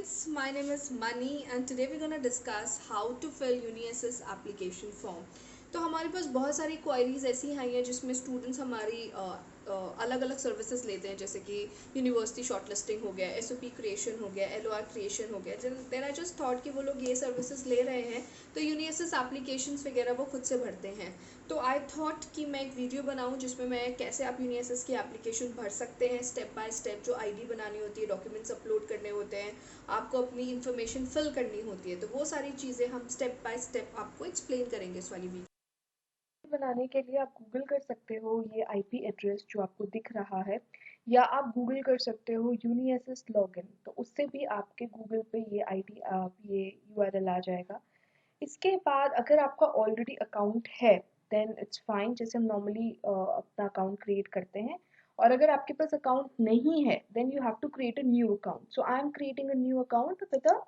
friends, my name is Mani and today we're gonna discuss how to fill UniSS application form. तो हमारे पास बहुत सारी queries ऐसी आई हैं जिसमें स्टूडेंट्स हमारी अलग अलग सर्विसेज लेते हैं, जैसे कि यूनिवर्सिटी शॉर्टलिस्टिंग हो गया, एसओपी क्रिएशन हो गया, एलओआर क्रिएशन हो गया। देन आई जस्ट थॉट कि वो लोग ये सर्विसेज ले रहे हैं तो यूनिएसएस एप्लीकेशंस वगैरह वो खुद से भरते हैं। तो आई थॉट कि मैं एक वीडियो बनाऊं जिसमें मैं कैसे आप यूनिएसएस की एप्लीकेशन भर सकते हैं, स्टेप बाय स्टेप जो आईडी बनानी होती है, डॉक्यूमेंट्स अपलोड करने होते हैं, आपको अपनी इन्फॉर्मेशन फिल करनी होती है, तो वो सारी चीज़ें हम स्टेप बाय स्टेप आपको एक्सप्लेन करेंगे इस वाली वीडियो। बनाने के लिए आप गूगल कर सकते हो ये आईपी एड्रेस जो आपको दिख रहा है, या आप गूगल कर सकते हो यूनिएसएस लॉगिन, तो उससे भी आपके गूगल पे ये आईडी ये यूआरएल आ जाएगा। इसके बाद अगर आपका ऑलरेडी अकाउंट है देन इट्स फाइन, जैसे हम नॉर्मली अपना अकाउंट क्रिएट करते हैं। और अगर आपके पास अकाउंट नहीं है then you have to create a new account. So I am creating a new account with a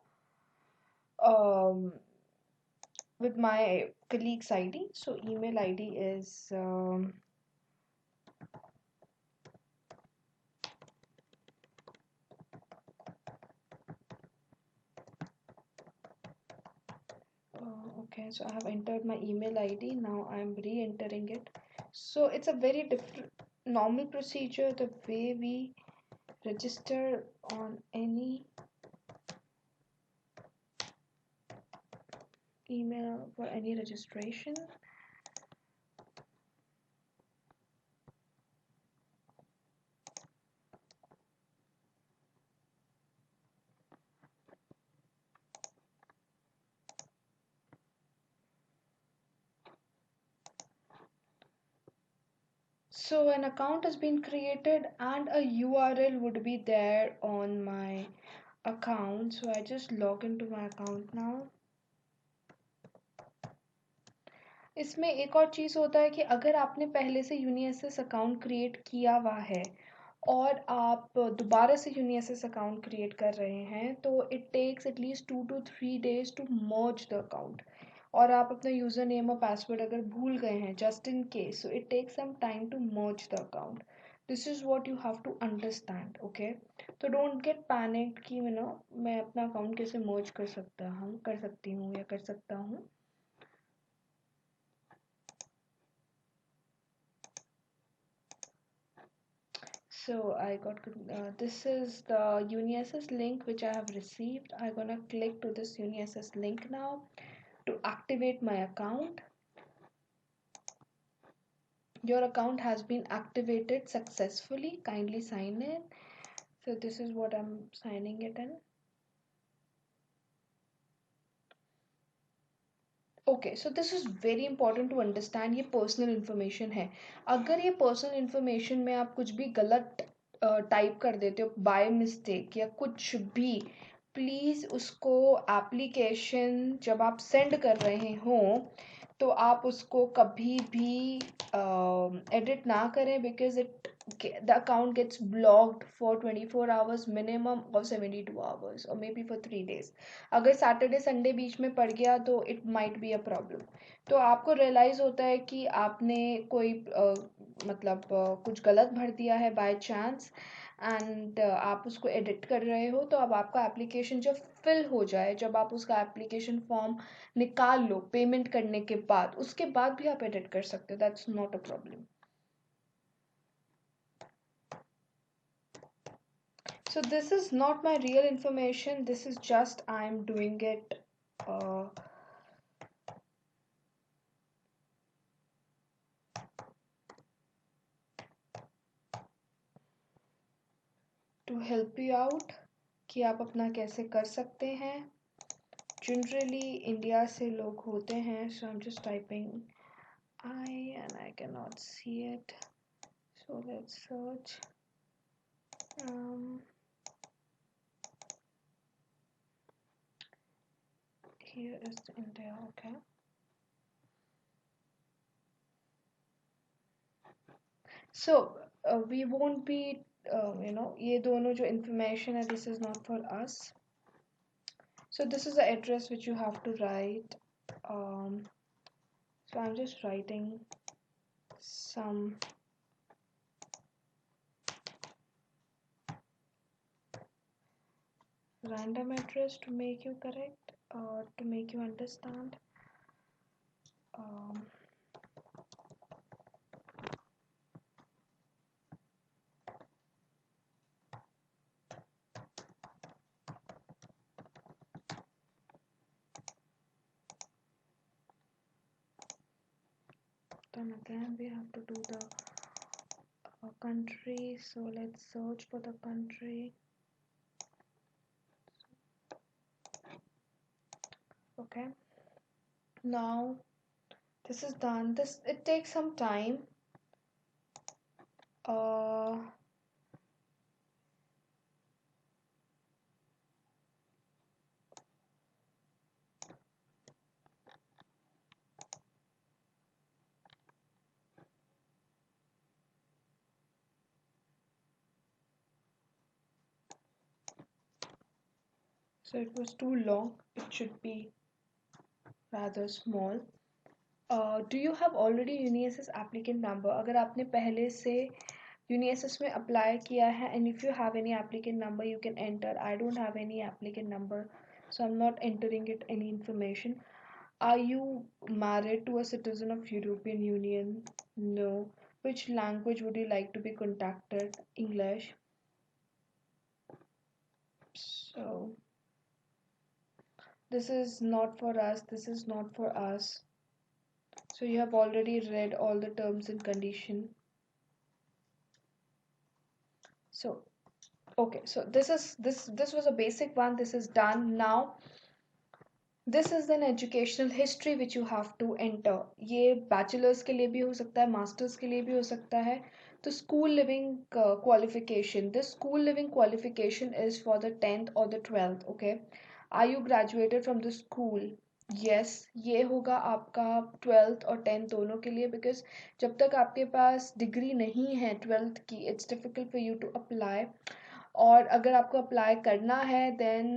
with my colleague's ID. So email ID is okay. So I have entered my email ID. Now I am re-entering it. So it's a very different normal procedure the way we register on any email for any registration. So an account has been created and a URL would be there on my account. So I just log into my account now. इसमें एक और चीज़ होता है कि अगर आपने पहले से यूनिएसएस अकाउंट क्रिएट किया हुआ है और आप दोबारा से यूनिएसएस अकाउंट क्रिएट कर रहे हैं तो it takes at least 2 to 3 days to merge the account. और आप अपना यूज़र नेम और पासवर्ड अगर भूल गए हैं just in case, so it takes some time to merge the account. This is what you have to understand, okay. तो don't get panic कि मैं अपना अकाउंट कैसे मर्ज कर सकती हूँ या कर सकता हूँ। So I got this is the UniSS link which I have received. I'm gonna click to this UniSS link now to activate my account. Your account has been activated successfully. Kindly sign in. So this is what I'm signing it in. Okay, so this is very important to understand, ये personal information है। अगर ये personal information में आप कुछ भी गलत type कर देते हो बाय मिस्टेक या कुछ भी, प्लीज़ उसको एप्लीकेशन जब आप सेंड कर रहे हो तो आप उसको कभी भी एडिट ना करें, because it the account gets blocked for 24 hours minimum or 72 hours or maybe for 3 days. अगर सैटरडे संडे बीच में पड़ गया तो it might be a problem. तो आपको रियलाइज़ होता है कि आपने कोई कुछ गलत भर दिया है बाय चांस एंड आप उसको एडिट कर रहे हो, तो अब आपका एप्लीकेशन जब फिल हो जाए, जब आप उसका एप्लीकेशन फॉर्म निकाल लो पेमेंट करने के बाद, उसके बाद भी आप एडिट कर सकते हो, that's not a problem. So this is not my real information, this is just I'm doing it to help you out कि आप अपना कैसे कर सकते हैं। जनरली इंडिया से लोग होते हैं, so I'm just typing I and I cannot see it, so let's search. Here is the India, okay. So we won't be ये दोनों जो information है, this is not for us. So this is the address which you have to write. So I'm just writing some random address to make you correct or to make you understand. Um, then again we have to do the country, so let's search for the country. Okay, now this is done. This, it takes some time. uh so it was too long, it should be rather small. Do you have already UniSS applicant number? अगर आपने पहले से UniSS में apply किया है, and if you have any applicant number you can enter. I don't have any applicant number, so I'm not entering it any information. Are you married to a citizen of European Union? No. Which language would you like to be contacted? English. So this is not for us, this is not for us. So you have already read all the terms and condition. So okay, so this was a basic one. This is done. Now this is an educational history which you have to enter. ये bachelors के लिए भी हो सकता है, masters के लिए भी हो सकता है. तो school living qualification, this school living qualification is for the 10th or the 12th. Okay, are you graduated from the school? Yes, ये होगा आपका 12th और 10th दोनों के लिए, because जब तक आपके पास डिग्री नहीं है 12th की, it's difficult for you to apply. और अगर आपको अप्लाई करना है देन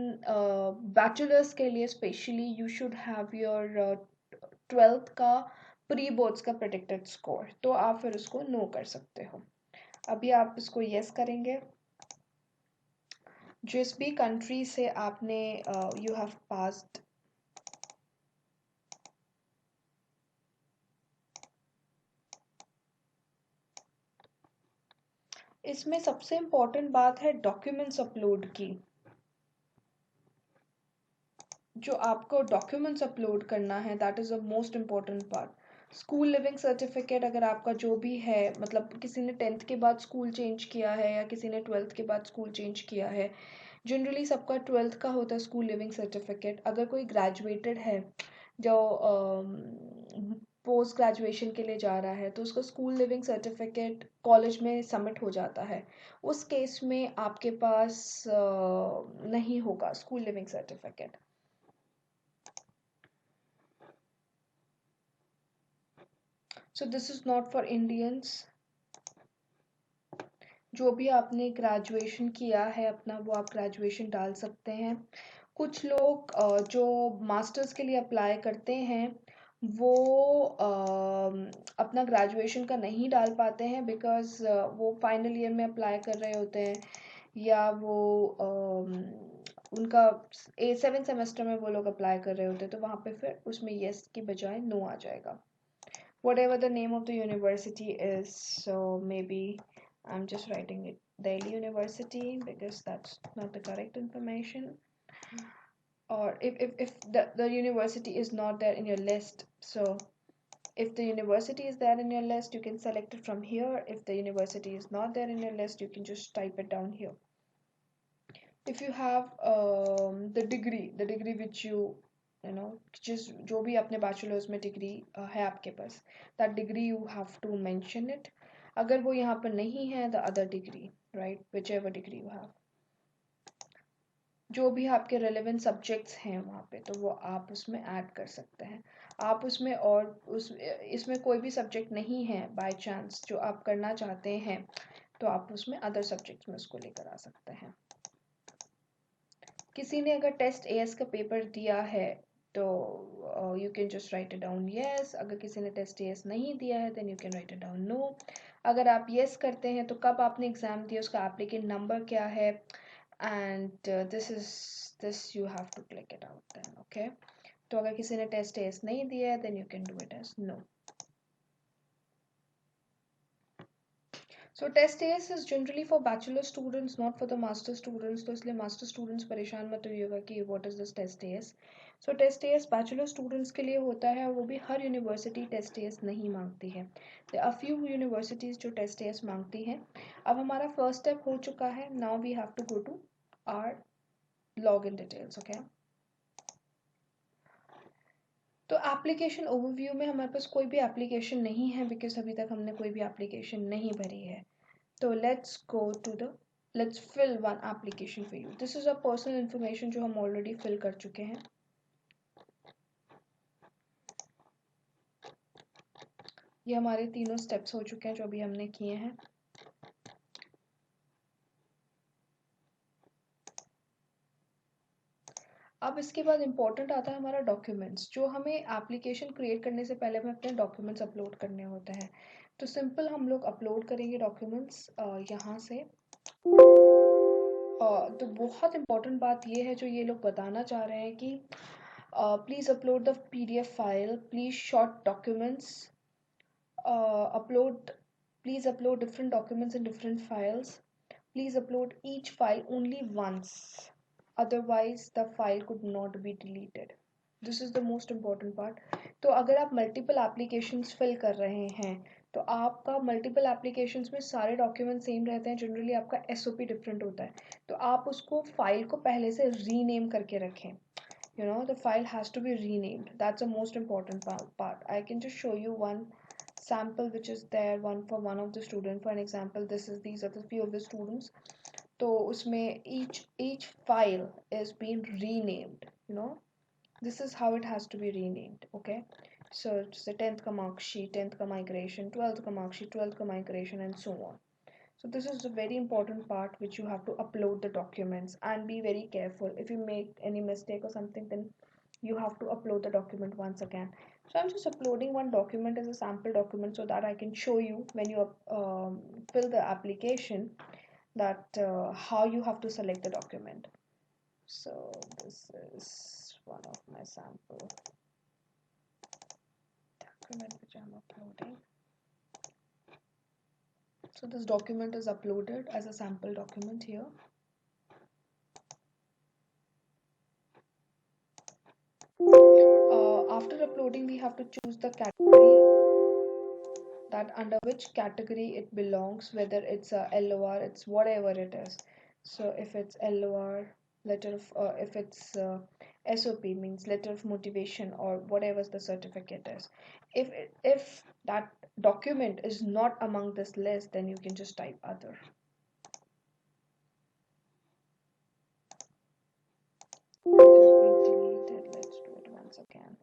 बैचलर्स के लिए specially you should have your 12th का प्री बोर्ड्स का प्रेडिक्टेड स्कोर, तो आप फिर उसको नो कर सकते हो. अभी आप इसको यस करेंगे. जिस भी कंट्री से आपने यू हैव पास्ड, इसमें सबसे इम्पोर्टेंट बात है डॉक्यूमेंट्स अपलोड की. जो आपको डॉक्यूमेंट्स अपलोड करना है that is the most important part. School leaving certificate अगर आपका जो भी है, मतलब किसी ने 10th के बाद स्कूल चेंज किया है या किसी ने 12th के बाद स्कूल चेंज किया है, जनरली सबका 12th का होता है स्कूल लिविंग सर्टिफिकेट. अगर कोई ग्रेजुएटेड है जो पोस्ट ग्रेजुएशन के लिए जा रहा है तो उसका स्कूल लिविंग सर्टिफिकेट कॉलेज में सबमिट हो जाता है. उस केस में आपके पास नहीं होगा school leaving certificate. So this is not for Indians. जो भी आपने ग्रेजुएशन किया है अपना, वो आप ग्रेजुएशन डाल सकते हैं. कुछ लोग जो मास्टर्स के लिए अप्लाई करते हैं वो अपना ग्रेजुएशन का नहीं डाल पाते हैं, बिकॉज वो फाइनल ईयर में अप्लाई कर रहे होते हैं, या वो उनका 7th सेमेस्टर में वो लोग अप्लाई कर रहे होते हैं, तो वहाँ पे फिर उसमें येस की बजाय नो आ जाएगा. Whatever the name of the university is, so maybe I'm just writing it Delhi University because that's not the correct information. Or if the university is not there in your list, so if the university is there in your list you can select it from here. If the university is not there in your list you can just type it down here. If you have the degree which you know, just जो भी अपने bachelors में degree है आपके पास, that degree you have to mention it. अगर वो यहाँ पर नहीं है the other degree, right, whichever degree you have, जो भी आपके रेलेवेंट सब्जेक्ट्स हैं वहाँ पे, तो वो आप उसमें ऐड कर सकते हैं. आप उसमें और इसमें कोई भी सब्जेक्ट नहीं है बाय चांस जो आप करना चाहते हैं, तो आप उसमें अदर सब्जेक्ट्स में उसको लेकर आ सकते हैं. किसी ने अगर टेस्ट एएस का पेपर दिया है तो you can just write it down yes. अगर किसी ने टेस्ट एएस नहीं दिया है then you can write it down no. अगर आप येस करते हैं तो कब आपने एग्ज़ाम दिया, उसका एप्लीकेंट नंबर क्या है, and this you have to click it out then. Okay, तो अगर किसी ने टेस्ट एस नहीं दिया है then you can do it as no. So test AS is generally for bachelor students, not for the master students. तो इसलिए master students परेशान मत होइएगा कि what is this test AS. So test AS bachelor students के लिए होता है, वो भी हर यूनिवर्सिटी test AS नहीं मांगती है. There are few universities जो test AS मांगती हैं. अब हमारा first step हो चुका है. Now we have to go to our login details. Okay. तो एप्लीकेशन ओवरव्यू में हमारे पास कोई भी एप्लीकेशन नहीं है बिकॉज अभी तक हमने कोई भी एप्लीकेशन नहीं भरी है. तो let's fill one application for you. This is a personal information जो हम ऑलरेडी फिल कर चुके हैं. ये हमारे तीनों स्टेप्स हो चुके हैं जो अभी हमने किए हैं. अब इसके बाद इंपॉर्टेंट आता है हमारा डॉक्यूमेंट्स, जो हमें एप्लीकेशन क्रिएट करने से पहले हमें अपने डॉक्यूमेंट्स अपलोड करने होते हैं. तो सिंपल हम लोग अपलोड करेंगे डॉक्यूमेंट्स यहाँ से. तो बहुत इम्पोर्टेंट बात ये है जो ये लोग बताना चाह रहे हैं कि please upload the PDF file, please short documents, upload please upload different documents in different files, please upload each file only once, otherwise the file could not be deleted. This is the most important part. तो अगर आप multiple applications fill कर रहे हैं तो आपका multiple applications में सारे डॉक्यूमेंट सेम रहते हैं. जनरली आपका SOP डिफरेंट होता है, तो आप उसको फाइल को पहले से रीनेम करके रखें. The file has to be renamed. That's the most important part. I can just show you one sample which is there, one for one of the student. For an example, these are the few of the students. तो उसमें each file is being renamed. This is how it has to be renamed. Okay, so it's the 10th ka mark sheet, 10th ka migration, 12th ka mark sheet, 12th ka migration, and so on. So this is a very important part which you have to upload the documents, and be very careful. If you make any mistake or something, then you have to upload the document once again. So I'm just uploading one document as a sample document so that I can show you when you fill the application that how you have to select the document. So this is one of my sample document which I'm uploading. So this document is uploaded as a sample document here. After uploading, we have to choose the category, that under which category it belongs, whether it's a LOR, it's whatever it is. So if it's LOR, if it's SOP, means letter of motivation, or whatever the certificate is. If that document is not among this list, then you can just type other. Deleted. Let's do it once again.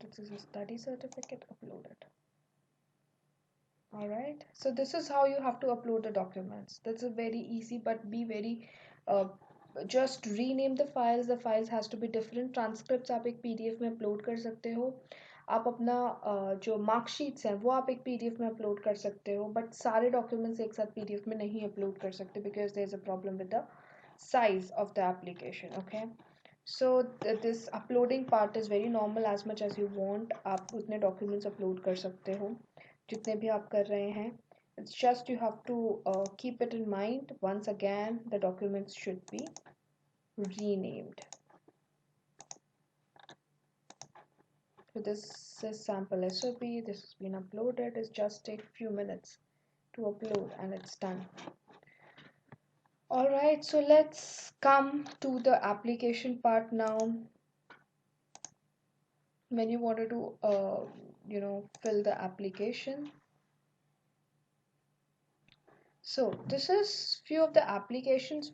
This is a study certificate uploaded. Alright, so this is how you have to upload the documents. That's a very easy, but be very just rename the files has to be different. Transcripts आप एक PDF में upload कर सकते हो. आप अपना जो marksheets हैं वो आप एक PDF में upload कर सकते हो, but सारे documents एक साथ PDF में नहीं upload कर सकते because there is a problem with the size of the application. Okay, so this uploading part is very normal. As much as you want, आप उतने documents upload कर सकते हो जितने भी आप कर रहे हैं. It's just you have to keep it in mind. Once again, the documents should be renamed. So this is sample SOP. This has been uploaded. It just takes few minutes to upload and it's done. Alright, so let's come to the application part now. When you wanted to fill the application. So this is few of the applications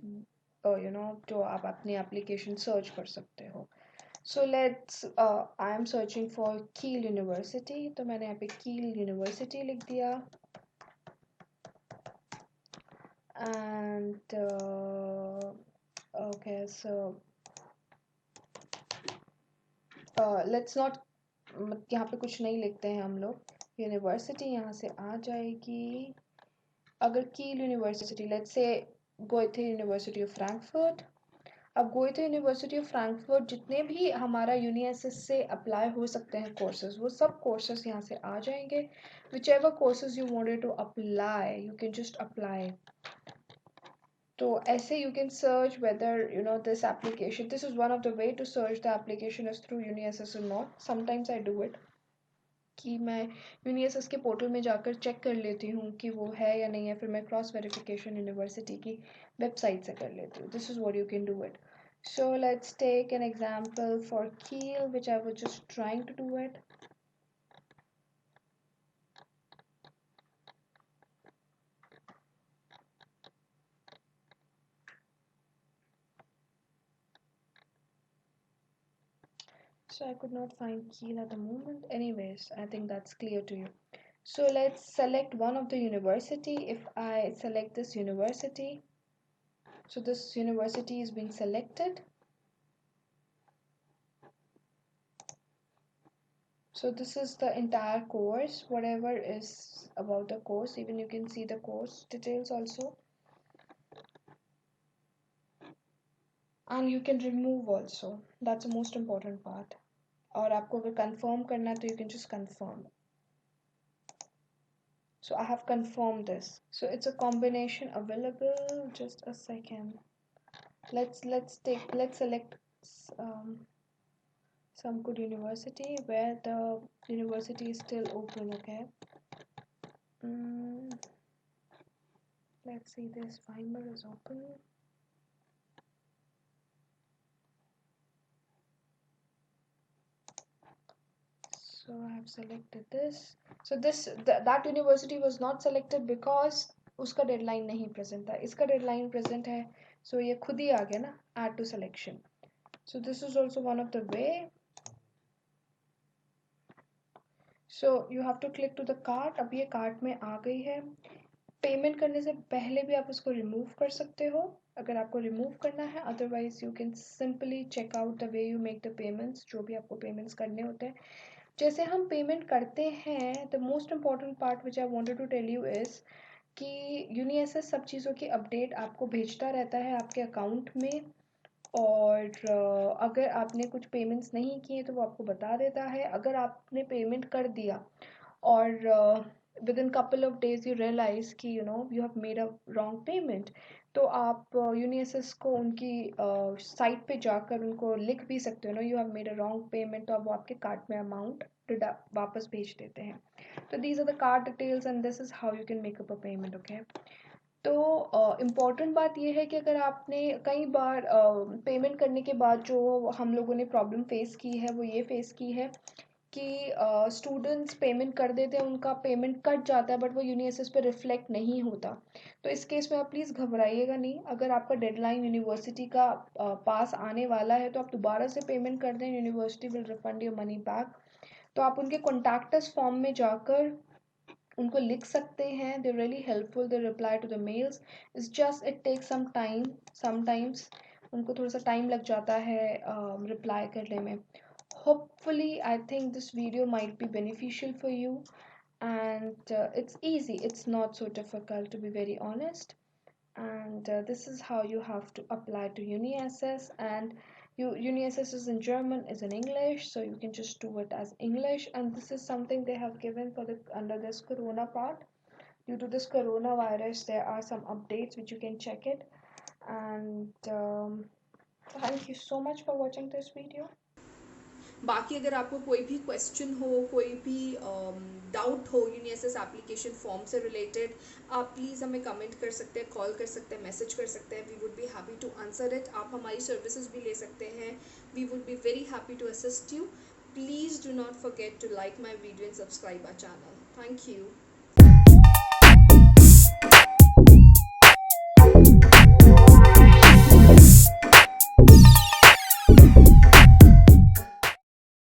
जो आप अपनी application search कर सकते हो. So I am searching for Kiel University. तो मैंने यहाँ पे Kiel University लिख दिया. And okay, so let's not, यहाँ पे कुछ नहीं लिखते हैं हम लोग. यूनिवर्सिटी यहाँ से आ जाएगी। अगर कील university, let's say Goethe university of Frankfurt. अब गोएथे यूनिवर्सिटी ऑफ फ्रैंकफर्ट जितने भी हमारा यूनिएसएस से अप्लाई हो सकते हैं कोर्सेज, वो सब कोर्सेज यहाँ से आ जाएंगे। Whichever courses you wanted to apply, you can just apply. तो ऐसे you can search whether this application, this is one of the way to search the application is through UniSS or not. Sometimes I do it कि मैं UniSS के portal में जाकर check कर लेती हूँ कि वो है या नहीं है, फिर मैं क्रॉस वेरिफिकेशन यूनिवर्सिटी की वेबसाइट से कर लेती हूँ. This is what you can do it. So let's take an example for Kiel, which I was just trying to do it. So I could not find Kiel at the moment. Anyways, I think that's clear to you. So let's select one of the university. If I select this university, so this university is being selected. So this is the entire course, whatever is about the course. Even you can see the course details also. And you can remove also. That's the most important part. और आपको अगर confirm करना है तो you can just confirm. So I have confirmed this. So it's a combination available. Just a second. Let's select some good university where the university is still open. Okay. Let's see, this Weimar is open. So I have selected this. So that university was not selected because उसका deadline नहीं present था. इसका deadline present है, so ये खुद ही आ गया ना, add to selection. So this is also one of the way. So you have to click to the cart. अब ये cart में आ गई है. पेमेंट करने से पहले भी आप उसको रिमूव कर सकते हो अगर आपको रिमूव करना है. Otherwise you can simply check out the way you make the payments, जो भी आपको पेमेंट्स करने होते हैं. जैसे हम पेमेंट करते हैं, the most important part which I wanted to tell you is कि यूनिएसएस सब चीज़ों की अपडेट आपको भेजता रहता है आपके अकाउंट में. और अगर आपने कुछ पेमेंट्स नहीं किए तो वो आपको बता देता है. अगर आपने पेमेंट कर दिया और within couple of days you realize कि you have made a wrong payment, तो आप यूनिएसएस को उनकी साइट पे जाकर उनको लिख भी सकते हो ना, you have made a wrong payment, तो आप वो आपके कार्ड में अमाउंट वापस भेज देते हैं. तो these are the card details and this is how you can make up a payment. Okay. तो इम्पॉर्टेंट बात यह है कि अगर आपने कई बार पेमेंट करने के बाद जो हम लोगों ने प्रॉब्लम फेस की है वो ये फेस की है कि स्टूडेंट्स पेमेंट कर देते हैं, उनका पेमेंट कट जाता है बट वो यूनिएसएस पे रिफ्लेक्ट नहीं होता. तो इस केस में आप प्लीज़ घबराइएगा नहीं. अगर आपका डेडलाइन यूनिवर्सिटी का पास आने वाला है तो आप दोबारा से पेमेंट कर दें, university will refund your money back. तो आप उनके कॉन्टैक्टस फॉर्म में जाकर उनको लिख सकते हैं. They really helpful, they reply to the mails. It's just it take some time. Sometimes उनको थोड़ा सा टाइम लग जाता है रिप्लाई करने में. Hopefully I think this video might be beneficial for you, and it's easy, it's not so difficult, to be very honest. And this is how you have to apply to UniSS. And UniSS is in German, is in English, so you can just do it as English. And this is something they have given for the under this corona part. Due to this coronavirus there are some updates which you can check it. And thank you so much for watching this video. बाकी अगर आपको कोई भी question हो, कोई भी doubt हो यूनिएसएस application form से रिलेटेड, आप प्लीज़ हमें कमेंट कर सकते हैं, कॉल कर सकते हैं, मैसेज कर सकते हैं. We would be happy to answer it. आप हमारी सर्विसेज भी ले सकते हैं. We would be very happy to assist you. Please do not forget to like my video and subscribe our channel. Thank you.